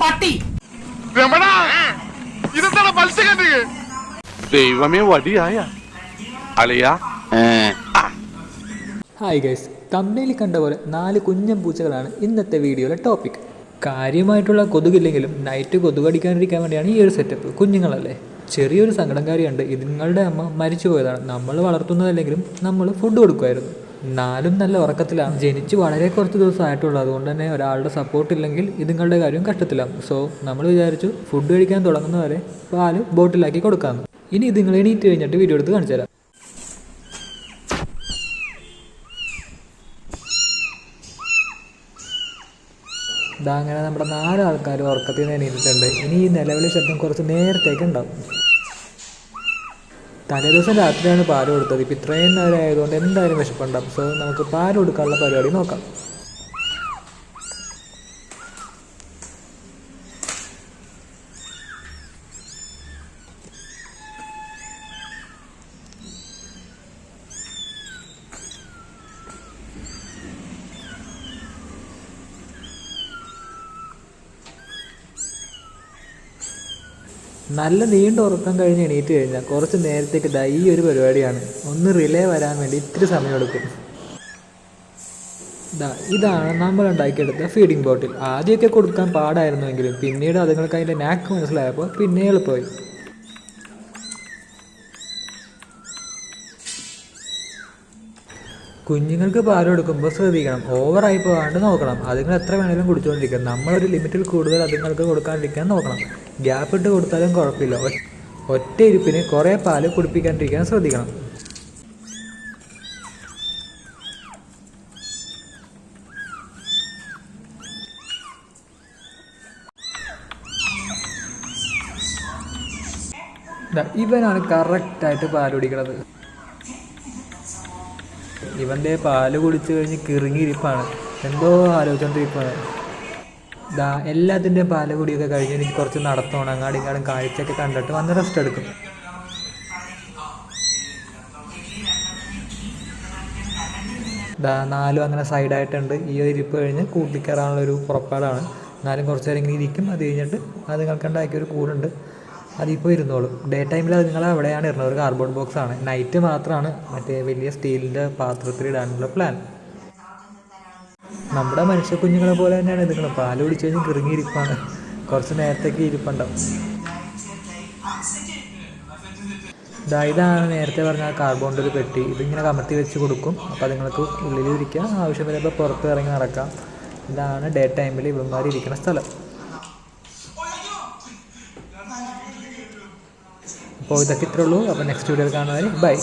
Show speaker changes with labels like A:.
A: പട്ടി.
B: ദൈവമേ വടിയായ അളിയാ.
C: ഹായ് ഗൈസ്, തമ്മിൽ കണ്ട പോലെ 4 കുഞ്ഞൻ പൂച്ചകളാണ് ഇന്നത്തെ വീഡിയോയിലെ ടോപ്പിക്. കാര്യമായിട്ടുള്ള കൊതുകില്ലെങ്കിലും നൈറ്റ് കൊതുകടിക്കാണ്ടിരിക്കാൻ വേണ്ടിയാണ് ഈ ഒരു സെറ്റപ്പ്. കുഞ്ഞുങ്ങളല്ലേ, ചെറിയൊരു സങ്കടംകാരിയുണ്ട്. ഇതുങ്ങളുടെ അമ്മ മരിച്ചു പോയതാണ്. നമ്മൾ വളർത്തുന്നതല്ലെങ്കിലും നമ്മൾ ഫുഡ് കൊടുക്കുമായിരുന്നു. 4 നല്ല ഉറക്കത്തിലാണ്. ജനിച്ച് വളരെ കുറച്ച് ദിവസം ആയിട്ടുള്ളൂ. അതുകൊണ്ട് തന്നെ ഒരാളുടെ സപ്പോർട്ട് ഇല്ലെങ്കിൽ ഇതുങ്ങളുടെ കാര്യം കഷ്ടത്തിലാണ്. സോ നമ്മൾ വിചാരിച്ചു ഫുഡ് കഴിക്കാൻ തുടങ്ങുന്നവരെ പാല് ബോട്ടിലാക്കി കൊടുക്കാമെന്ന്. ഇനി ഇതുങ്ങൾ എണീറ്റ് കഴിഞ്ഞിട്ട് വീഡിയോ എടുത്ത് കാണിച്ചു തരാം. ഇതാ അങ്ങനെ നമ്മുടെ 4 ആൾക്കാർ ഉറക്കത്തിൽ നിന്ന് എണീറ്റിട്ടുണ്ട്. ഇനി ഈ നിലവിളി ശബ്ദം കുറച്ച് നേരത്തേക്ക് ഉണ്ടാവും. തലേദിവസം രാത്രിയാണ് പാല് കൊടുത്തത്. ഇപ്പം ഇത്രയും നേരം ആയതുകൊണ്ട് എന്തായാലും വിശപ്പുണ്ടാവും. സോ നമുക്ക് പാല് കൊടുക്കാനുള്ള പരിപാടി നോക്കാം. നല്ല നീണ്ട ഉറക്കം കഴിഞ്ഞ് എണീറ്റ് കഴിഞ്ഞാൽ കുറച്ച് നേരത്തേക്ക് ഈ ഒരു പരിപാടിയാണ്. ഒന്ന് റിലേ വരാൻ വേണ്ടി ഇത്തിരി സമയമെടുക്കും. ഇതാണ് നമ്മൾ ഉണ്ടാക്കിയെടുത്ത ഫീഡിംഗ് ബോട്ടിൽ. ആദ്യമൊക്കെ കൊടുക്കാൻ പാടായിരുന്നുവെങ്കിലും പിന്നീട് അതുങ്ങൾക്ക് അതിൻ്റെ നാക്ക് മനസ്സിലായപ്പോൾ പിന്നെ എളുപ്പമായി. കുഞ്ഞുങ്ങൾക്ക് പാൽ കൊടുക്കുമ്പോൾ ശ്രദ്ധിക്കണം, ഓവറായി പോകാണ്ട് നോക്കണം. അതുങ്ങൾ എത്ര വേണമെങ്കിലും കുടിച്ചുകൊണ്ടിരിക്കണം. നമ്മളൊരു ലിമിറ്റിൽ കൂടുതൽ അതുങ്ങൾക്ക് കൊടുക്കാണ്ടിരിക്കാൻ നോക്കണം. ഗ്യാപ്പ് ഇട്ട് കൊടുത്താലും കുഴപ്പമില്ല. ഒറ്റ ഇരിപ്പിന് കുറേ പാല് കുടിപ്പിക്കാണ്ടിരിക്കാൻ ശ്രദ്ധിക്കണം. ഇവനാണ് കറക്റ്റായിട്ട് പാൽ കുടിക്കുന്നത്. ഇവൻ്റെ പാല് കുടിച്ചു കഴിഞ്ഞ് കിറുങ്ങിയിരിപ്പാണ്, എന്തോ ആലോചിച്ചുകൊണ്ടിരിപ്പാണ്. എല്ലാത്തിൻ്റെയും പാല് കുടിയൊക്കെ കഴിഞ്ഞ് എനിക്ക് കുറച്ച് നടത്തണം. അങ്ങാടും ഇങ്ങാടും കാഴ്ചയൊക്കെ കണ്ടിട്ട് വന്ന് റെസ്റ്റ് എടുക്കും. 4 അങ്ങനെ സൈഡായിട്ടുണ്ട്. ഈ ഒരു ഇരിപ്പ് കഴിഞ്ഞ് കൂട്ടിക്കയറാനുള്ളൊരു പുറപ്പാടാണ്. എന്നാലും കുറച്ച് നേരം ഇങ്ങനെ ഇരിക്കും. അത് കഴിഞ്ഞിട്ട് അതുങ്ങൾക്ക് ഉണ്ടാക്കിയൊരു കൂടുണ്ട്, അതിപ്പോൾ ഇരുന്നോളും. ഡേ ടൈമിൽ അതുങ്ങൾ അവിടെയാണ് ഇരുന്നത്. ഒരു കാർഡ്ബോർഡ് ബോക്സാണ്. നൈറ്റ് മാത്രമാണ് മറ്റേ വലിയ സ്റ്റീലിൻ്റെ പാത്രത്തിൽ ഇടാനുള്ള പ്ലാൻ. നമ്മുടെ മനുഷ്യ കുഞ്ഞുങ്ങളെ പോലെ തന്നെയാണ് ഇതുങ്ങൾ. പാല് കുടിച്ച് കഴിഞ്ഞ് കിറുങ്ങിയിരിപ്പാണ്. കുറച്ച് നേരത്തേക്ക് ഇരിപ്പുണ്ടാവും. ഇതാണ് നേരത്തെ പറഞ്ഞ കാർബോണിൻ്റെ ഒരു പെട്ടി. ഇതിങ്ങനെ കമത്തി വെച്ച് കൊടുക്കും. അപ്പോൾ അതുങ്ങൾക്ക് ഉള്ളിൽ ഇരിക്കാം, ആവശ്യം വരുമ്പോൾ പുറത്ത് ഇറങ്ങി നടക്കാം. ഇതാണ് ഡേ ടൈമിൽ ഇവന്മാർ ഇരിക്കുന്ന സ്ഥലം. അപ്പോൾ ഇതൊക്കെ ഇത്രേ ഉള്ളൂ. അപ്പോൾ നെക്സ്റ്റ് വീഡിയോയിൽ കാണുന്നവരെ ബൈ.